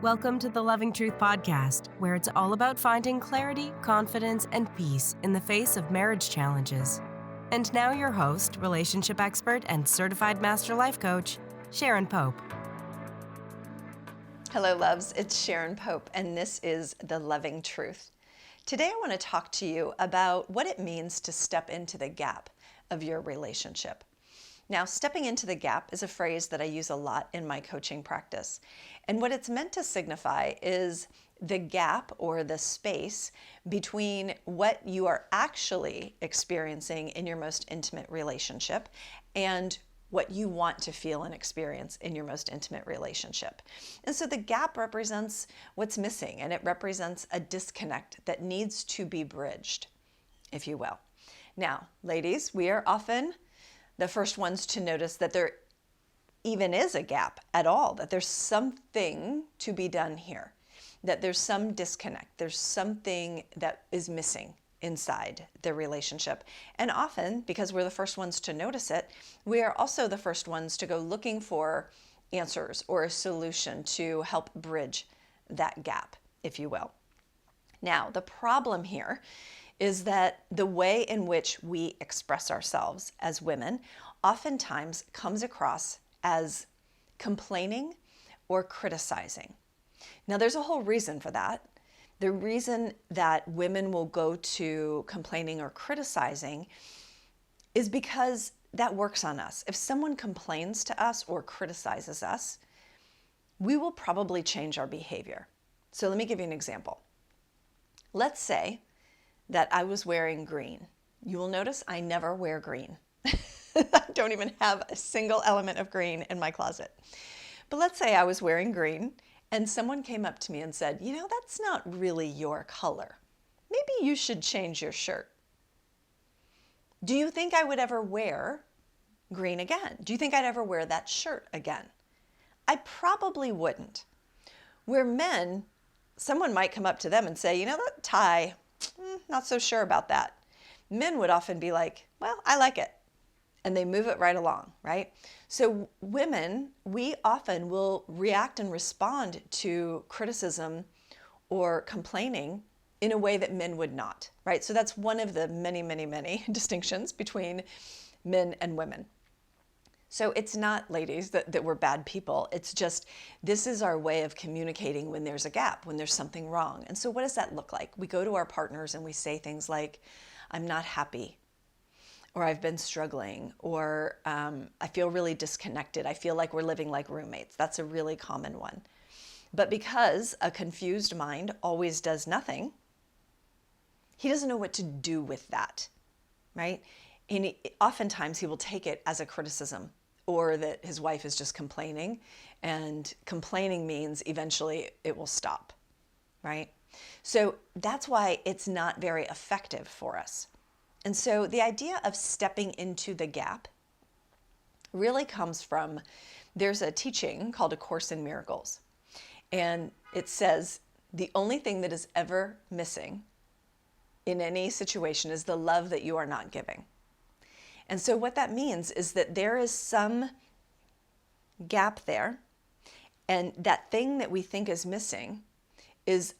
Welcome to the Loving Truth Podcast, where it's all about finding clarity, confidence, and peace in the face of marriage challenges. And now your host, relationship expert, and certified master life coach, Sharon Pope. Hello, loves. It's Sharon Pope, and this is The Loving Truth. Today, I want to talk to you about what it means to step into the gap of your relationship. Now, stepping into the gap is a phrase that I use a lot in my coaching practice. And what it's meant to signify is the gap or the space between what you are actually experiencing in your most intimate relationship and what you want to feel and experience in your most intimate relationship. And so the gap represents what's missing, and it represents a disconnect that needs to be bridged, if you will. Now, ladies, we are often the first ones to notice that there even is a gap at all, that there's something to be done here, that there's some disconnect, there's something that is missing inside the relationship. And often, because we're the first ones to notice it, we are also the first ones to go looking for answers or a solution to help bridge that gap, if you will. Now, the problem here is that the way in which we express ourselves as women oftentimes comes across as complaining or criticizing. Now, there's a whole reason for that. The reason that women will go to complaining or criticizing is because that works on us. If someone complains to us or criticizes us, we will probably change our behavior. So let me give you an example. Let's say that I was wearing green. You will notice I never wear green. I don't even have a single element of green in my closet. But let's say I was wearing green and someone came up to me and said, that's not really your color. Maybe you should change your shirt. Do you think I would ever wear green again? Do you think I'd ever wear that shirt again? I probably wouldn't. Where men, someone might come up to them and say, that tie, not so sure about that. Men would often be like, well, I like it. And they move it right along, right? So women, we often will react and respond to criticism or complaining in a way that men would not, right? So that's one of the many, many, many distinctions between men and women. So it's not, ladies, that we're bad people. It's just, this is our way of communicating when there's a gap, when there's something wrong. And so what does that look like? We go to our partners and we say things like, I'm not happy, or I've been struggling, or I feel really disconnected. I feel like we're living like roommates. That's a really common one. But because a confused mind always does nothing, he doesn't know what to do with that, right? And oftentimes he will take it as a criticism, or that his wife is just complaining, and complaining means eventually it will stop, right? So that's why it's not very effective for us. And so the idea of stepping into the gap really comes from, there's a teaching called A Course in Miracles. And it says, the only thing that is ever missing in any situation is the love that you are not giving. And so what that means is that there is some gap there, and that thing that we think is missing is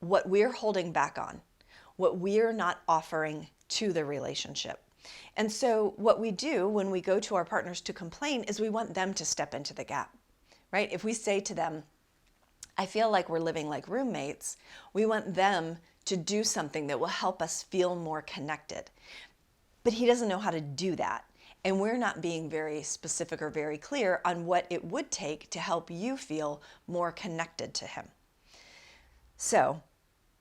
what we're holding back on, what we're not offering to the relationship. And so what we do when we go to our partners to complain is we want them to step into the gap, right? If we say to them, I feel like we're living like roommates, we want them to do something that will help us feel more connected. But he doesn't know how to do that. And we're not being very specific or very clear on what it would take to help you feel more connected to him. So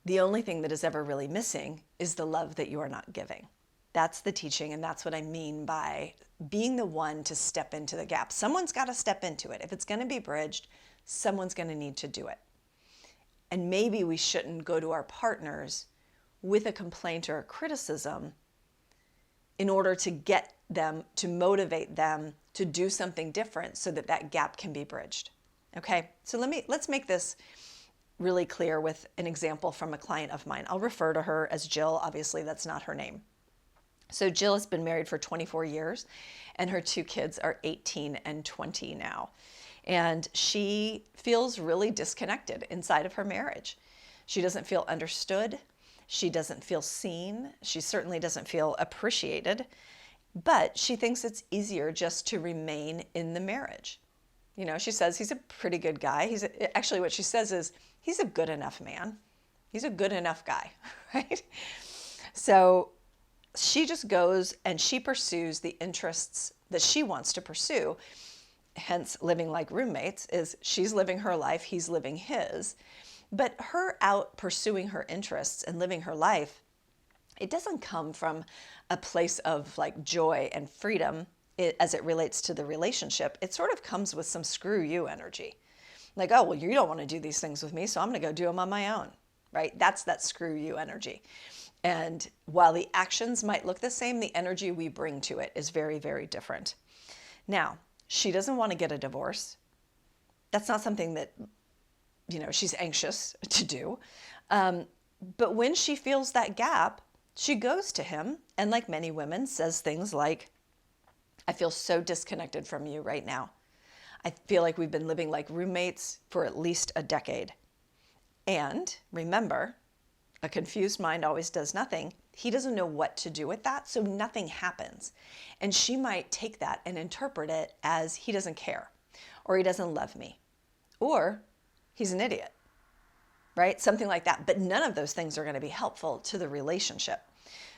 the only thing that is ever really missing is the love that you are not giving. That's the teaching, and that's what I mean by being the one to step into the gap. Someone's got to step into it. If it's going to be bridged, someone's going to need to do it. And maybe we shouldn't go to our partners with a complaint or a criticism in order to get them, to motivate them to do something different so that that gap can be bridged. Okay, so let's make this really clear with an example from a client of mine. I'll refer to her as Jill. Obviously, that's not her name. So Jill has been married for 24 years, and her two kids are 18 and 20 now. And she feels really disconnected inside of her marriage. She doesn't feel understood. She doesn't feel seen. She certainly doesn't feel appreciated. But she thinks it's easier just to remain in the marriage. You know, she says he's a pretty good guy. Actually, what she says is he's a good enough man. He's a good enough guy, right? So she just goes and she pursues the interests that she wants to pursue. Hence, living like roommates is she's living her life, he's living his. But her out pursuing her interests and living her life, it doesn't come from a place of like joy and freedom as it relates to the relationship. It sort of comes with some screw you energy. Like, oh, well, you don't want to do these things with me, so I'm going to go do them on my own, right? That's that screw you energy. And while the actions might look the same, the energy we bring to it is very, very different. Now, she doesn't want to get a divorce. That's not something that, you know, she's anxious to do. But when she feels that gap, she goes to him and, like many women, says things like, I feel so disconnected from you right now. I feel like we've been living like roommates for at least a decade. And remember, a confused mind always does nothing. He doesn't know what to do with that, so nothing happens. And she might take that and interpret it as he doesn't care, or he doesn't love me, or he's an idiot, right? Something like that. But none of those things are going to be helpful to the relationship.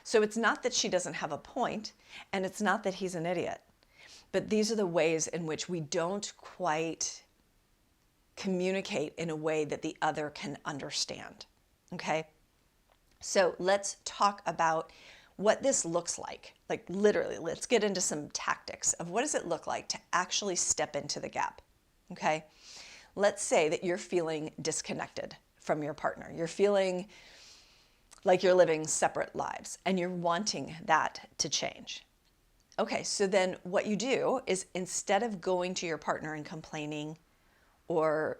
So it's not that she doesn't have a point, and it's not that he's an idiot. But these are the ways in which we don't quite communicate in a way that the other can understand, okay? So let's talk about what this looks like. Like literally, let's get into some tactics of what does it look like to actually step into the gap, okay? Let's say that you're feeling disconnected from your partner. You're feeling like you're living separate lives and you're wanting that to change. Okay, so then what you do is instead of going to your partner and complaining or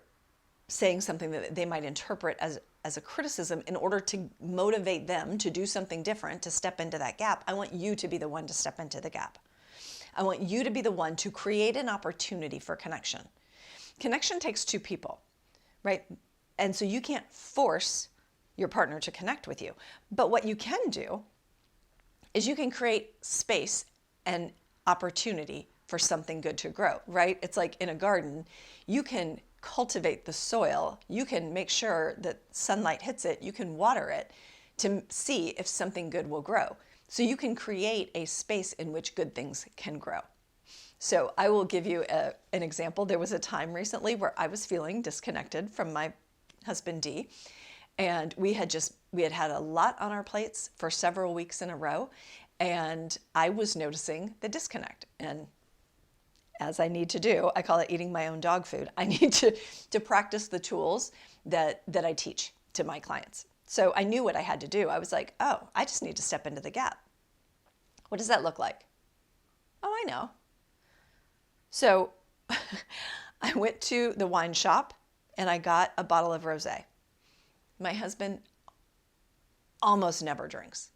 saying something that they might interpret as a criticism in order to motivate them to do something different, to step into that gap, I want you to be the one to step into the gap. I want you to be the one to create an opportunity for connection. Connection takes two people, right? And so you can't force your partner to connect with you. But what you can do is you can create space and opportunity for something good to grow, right? It's like in a garden, you can cultivate the soil, you can make sure that sunlight hits it, you can water it to see if something good will grow. So you can create a space in which good things can grow. So I will give you an example. There was a time recently where I was feeling disconnected from my husband, D, and we had had a lot on our plates for several weeks in a row, and I was noticing the disconnect. And as I need to do, I call it eating my own dog food. I need to practice the tools that I teach to my clients. So I knew what I had to do. I was like, oh, I just need to step into the gap. What does that look like? Oh, I know. So I went to the wine shop and I got a bottle of rosé. My husband almost never drinks.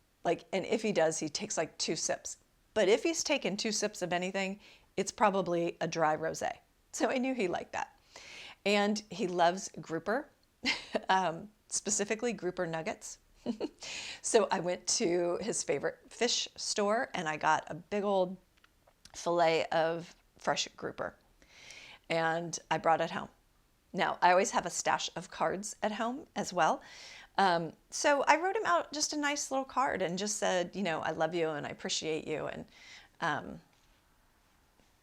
And if he does, he takes like 2 sips. But if he's taken 2 sips of anything, it's probably a dry rosé. So I knew he liked that. And he loves grouper, specifically grouper nuggets. So I went to his favorite fish store and I got a big old fillet of fresh grouper. And I brought it home. Now, I always have a stash of cards at home as well. So I wrote him out just a nice little card and just said, I love you and I appreciate you, and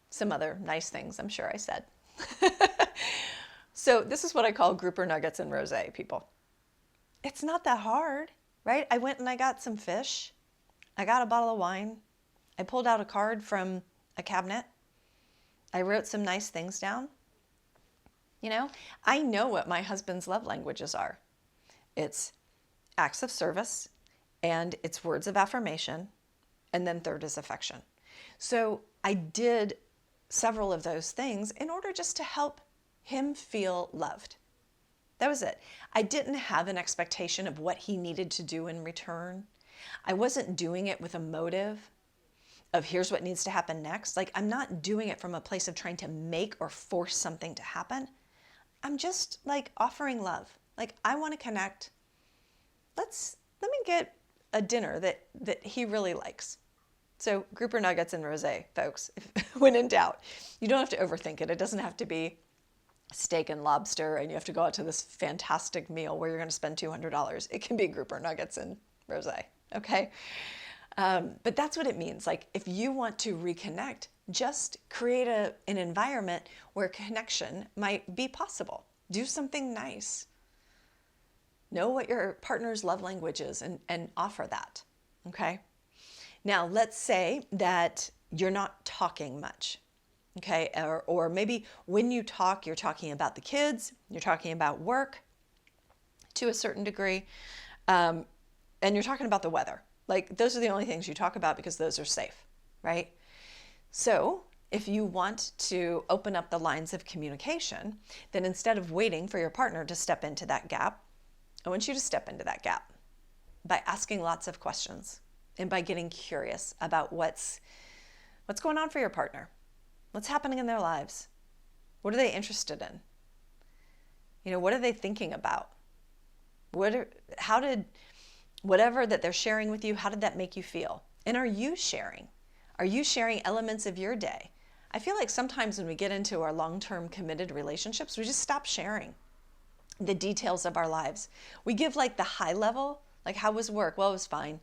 some other nice things I'm sure I said. So this is what I call grouper nuggets and rosé, people. It's not that hard, right? I went and I got some fish. I got a bottle of wine. I pulled out a card from a cabinet. I wrote some nice things down. I know what my husband's love languages are. It's acts of service, and it's words of affirmation, and then third is affection. So I did several of those things in order just to help him feel loved. That was it. I didn't have an expectation of what he needed to do in return. I wasn't doing it with a motive. of here's what needs to happen next. Like, I'm not doing it from a place of trying to make or force something to happen. I'm just like offering love. Like, I want to connect. Let me get a dinner that he really likes. So grouper nuggets and rosé, folks, when in doubt. You don't have to overthink it. It doesn't have to be steak and lobster and you have to go out to this fantastic meal where you're going to spend $200. It can be grouper nuggets and rosé, okay? But that's what it means. Like, if you want to reconnect, just create an environment where connection might be possible. Do something nice. Know what your partner's love language is and offer that, okay? Now, let's say that you're not talking much, okay? Or maybe when you talk, you're talking about the kids, you're talking about work to a certain degree, and you're talking about the weather. Like, those are the only things you talk about because those are safe, right? So if you want to open up the lines of communication, then instead of waiting for your partner to step into that gap, I want you to step into that gap by asking lots of questions and by getting curious about what's going on for your partner. What's happening in their lives? What are they interested in? What are they thinking about? How did whatever that they're sharing with you, how did that make you feel? And are you sharing? Are you sharing elements of your day? I feel like sometimes when we get into our long-term committed relationships, we just stop sharing the details of our lives. We give like the high level, like, how was work? Well, it was fine.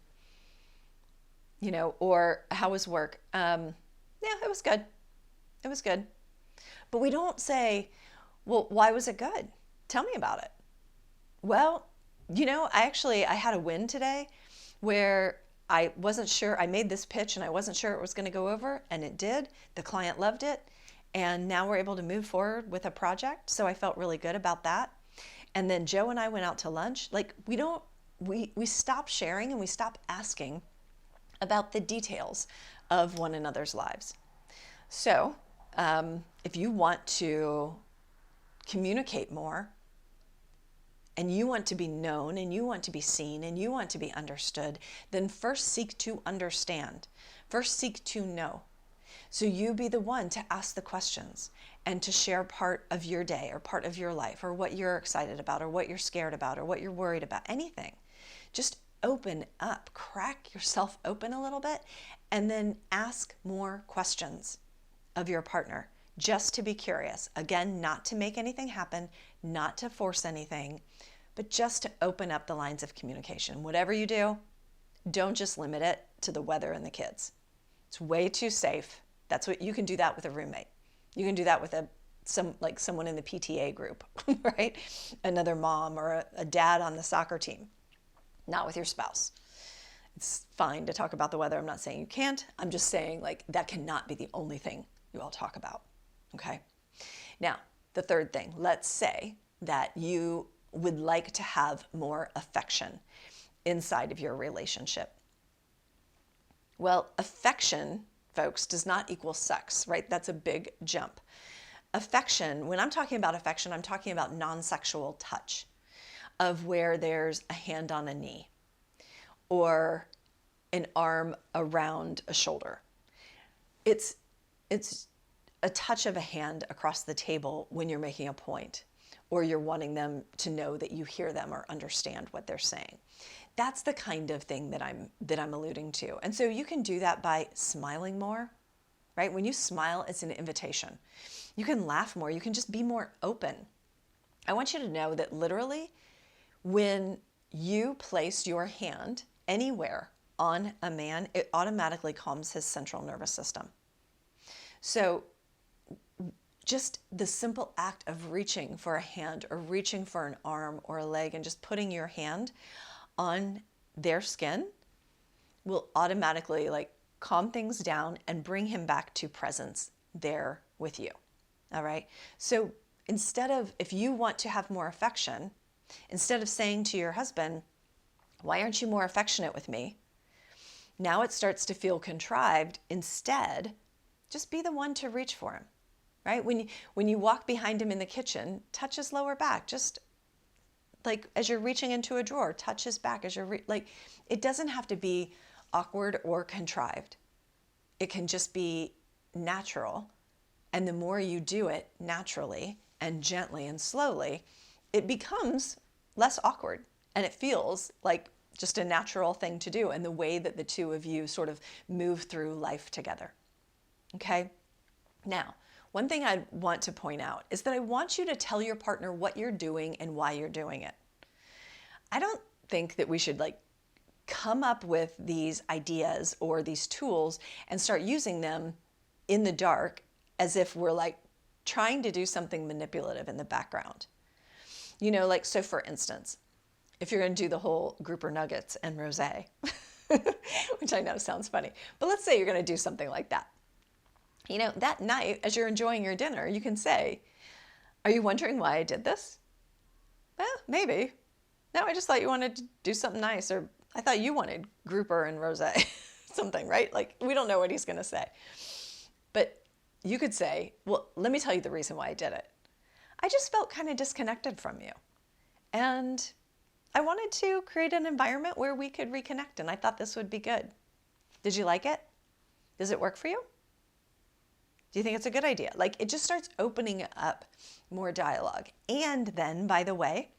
Or how was work? Yeah, it was good. It was good. But we don't say, well, why was it good? Tell me about it. Well, I had a win today where I wasn't sure. I made this pitch and I wasn't sure it was going to go over, and it did. The client loved it. And now we're able to move forward with a project. So I felt really good about that. And then Joe and I went out to lunch. Like, we stop sharing and we stop asking about the details of one another's lives. So if you want to communicate more, and you want to be known, and you want to be seen, and you want to be understood, then first seek to understand. First seek to know. So you be the one to ask the questions and to share part of your day or part of your life or what you're excited about or what you're scared about or what you're worried about, anything. Just open up, crack yourself open a little bit, and then ask more questions of your partner just to be curious. Again, not to make anything happen, not to force anything, but just to open up the lines of communication. Whatever you do, don't just limit it to the weather and the kids. It's way too safe. That's what you can do that with a roommate. You can do that with someone in the PTA group, right? Another mom or a dad on the soccer team. Not with your spouse. It's fine to talk about the weather. I'm not saying you can't. I'm just saying, like, that cannot be the only thing you all talk about, okay? Now, the third thing, let's say that you would like to have more affection inside of your relationship. Well, affection, folks, does not equal sex, right? That's a big jump. Affection, when I'm talking about affection, I'm talking about non-sexual touch, of where there's a hand on a knee or an arm around a shoulder. It's a touch of a hand across the table when you're making a point or you're wanting them to know that you hear them or understand what they're saying. That's the kind of thing that I'm alluding to. And so you can do that by smiling more, right? When you smile, it's an invitation. You can laugh more. You can just be more open. I want you to know that literally, when you place your hand anywhere on a man, it automatically calms his central nervous system. So just the simple act of reaching for a hand or reaching for an arm or a leg and just putting your hand on their skin will automatically calm things down and bring him back to presence there with you. All right. So if you want to have more affection, instead of saying to your husband, why aren't you more affectionate with me? Now it starts to feel contrived. Instead, just be the one to reach for him, right? When you walk behind him in the kitchen, touch his lower back. Just like as you're reaching into a drawer, touch his back as you're it doesn't have to be awkward or contrived. it can just be natural. And the more you do it naturally and gently and slowly, it becomes less awkward and it feels like just a natural thing to do and the way that the two of you sort of move through life together. Okay? Now, one thing I want to point out is that I want you to tell your partner what you're doing and why you're doing it. I don't think that we should come up with these ideas or these tools and start using them in the dark as if we're trying to do something manipulative in the background. So for instance, if you're going to do the whole grouper nuggets and rosé, which I know sounds funny, but let's say you're going to do something like that. That night, as you're enjoying your dinner, you can say, "Are you wondering why I did this?" Well, maybe. No, I just thought you wanted to do something nice, or I thought you wanted grouper and rosé, something, right? We don't know what he's going to say. But you could say, "Well, let me tell you the reason why I did it. I just felt kind of disconnected from you. And I wanted to create an environment where we could reconnect, and I thought this would be good. Did you like it? Does it work for you? Do you think it's a good idea?" It just starts opening up more dialogue. And then, by the way,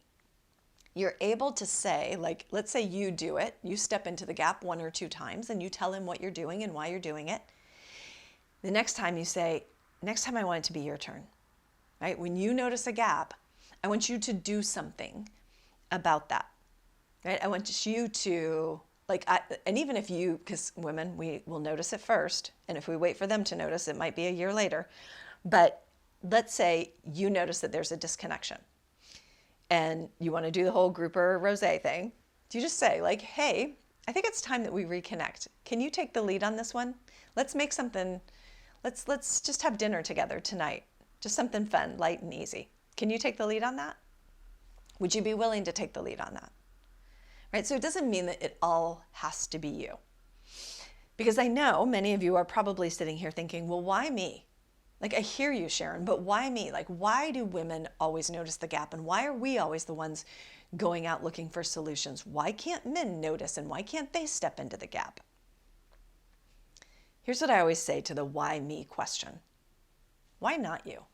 you're able to say, let's say you do it, you step into the gap 1 or 2 times and you tell him what you're doing and why you're doing it. The next time you say, "Next time I want it to be your turn," right? When you notice a gap, I want you to do something about that, right? I want you to, and even if you, because women, we will notice it first, and if we wait for them to notice, it might be a year later. But let's say you notice that there's a disconnection and you want to do the whole grouper rosé thing. Do you just say, "Hey, I think it's time that we reconnect. Can you take the lead on this one? Let's make something, let's just have dinner together tonight. Just something fun, light and easy. Can you take the lead on that? Would you be willing to take the lead on that?" Right? So it doesn't mean that it all has to be you. Because I know many of you are probably sitting here thinking, "Well, why me?" I hear you, Sharon, but why me? Why do women always notice the gap? And why are we always the ones going out looking for solutions? Why can't men notice and why can't they step into the gap? Here's what I always say to the why me question. Why not you?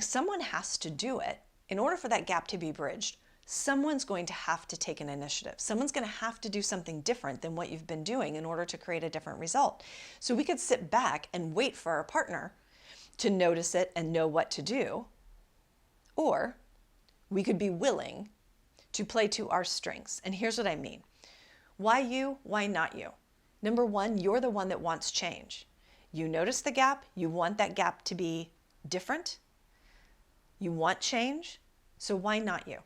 Someone has to do it. In order for that gap to be bridged, someone's going to have to take an initiative. Someone's going to have to do something different than what you've been doing in order to create a different result. So we could sit back and wait for our partner to notice it and know what to do, or we could be willing to play to our strengths. And here's what I mean. Why you? Why not you? Number one, you're the one that wants change. You notice the gap. You want that gap to be different. You want change. So why not you?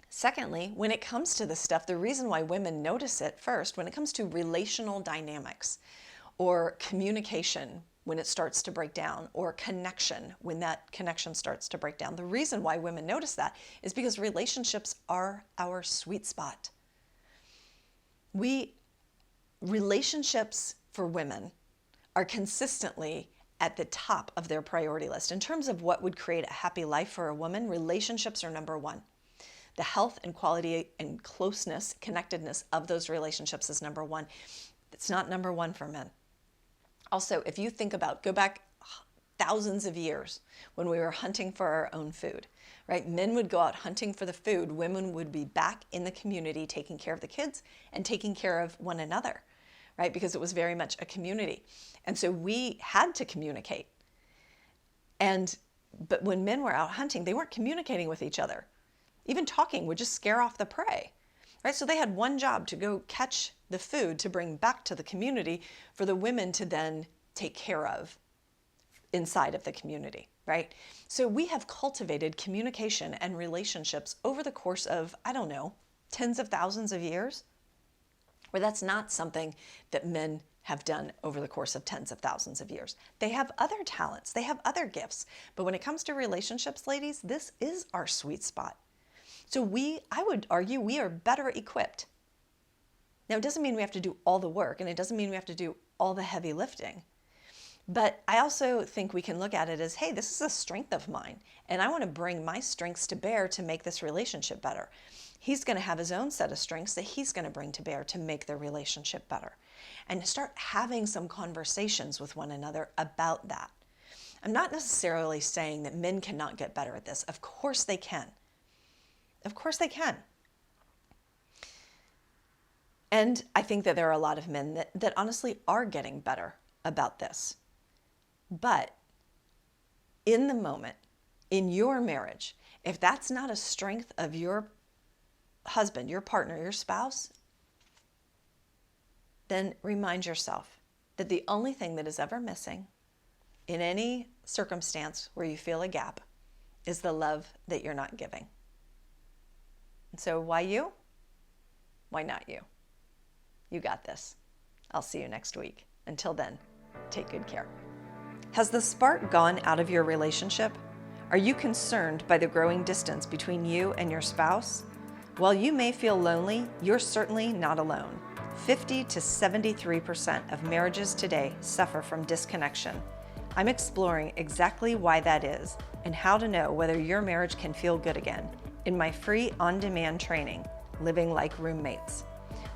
Secondly, when it comes to this stuff, the reason why women notice it first, when it comes to relational dynamics or communication when it starts to break down, or connection when that connection starts to break down, the reason why women notice that is because relationships are our sweet spot. Relationships for women are consistently at the top of their priority list. In terms of what would create a happy life for a woman, relationships are number one. The health and quality and closeness, connectedness of those relationships is number one. It's not number one for men. Also, if you think about, go back thousands of years when we were hunting for our own food, right? Men would go out hunting for the food. Women would be back in the community taking care of the kids and taking care of one another, right? Because it was very much a community. And so we had to communicate. But when men were out hunting, they weren't communicating with each other. Even talking would just scare off the prey, right? So they had one job, to go catch the food to bring back to the community for the women to then take care of inside of the community, right? So we have cultivated communication and relationships over the course of, tens of thousands of years, where that's not something that men have done over the course of tens of thousands of years. They have other talents, they have other gifts, but when it comes to relationships, ladies, this is our sweet spot. So I would argue we are better equipped. Now, it doesn't mean we have to do all the work, and it doesn't mean we have to do all the heavy lifting. But I also think we can look at it as, hey, this is a strength of mine, and I want to bring my strengths to bear to make this relationship better. He's going to have his own set of strengths that he's going to bring to bear to make the relationship better. and start having some conversations with one another about that. I'm not necessarily saying that men cannot get better at this. Of course they can. Of course they can. And I think that there are a lot of men that honestly are getting better about this. But in the moment, in your marriage, if that's not a strength of your husband, your partner, your spouse, then remind yourself that the only thing that is ever missing in any circumstance where you feel a gap is the love that you're not giving. And so why you? Why not you? You got this. I'll see you next week. Until then, take good care. Has the spark gone out of your relationship? Are you concerned by the growing distance between you and your spouse? While you may feel lonely, you're certainly not alone. 50 to 73% of marriages today suffer from disconnection. I'm exploring exactly why that is and how to know whether your marriage can feel good again in my free on-demand training, Living Like Roommates.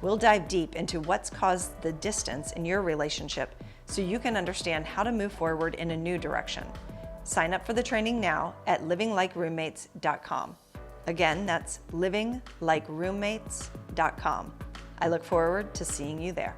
We'll dive deep into what's caused the distance in your relationship so you can understand how to move forward in a new direction. Sign up for the training now at livinglikeroommates.com. Again, that's livinglikeroommates.com. I look forward to seeing you there.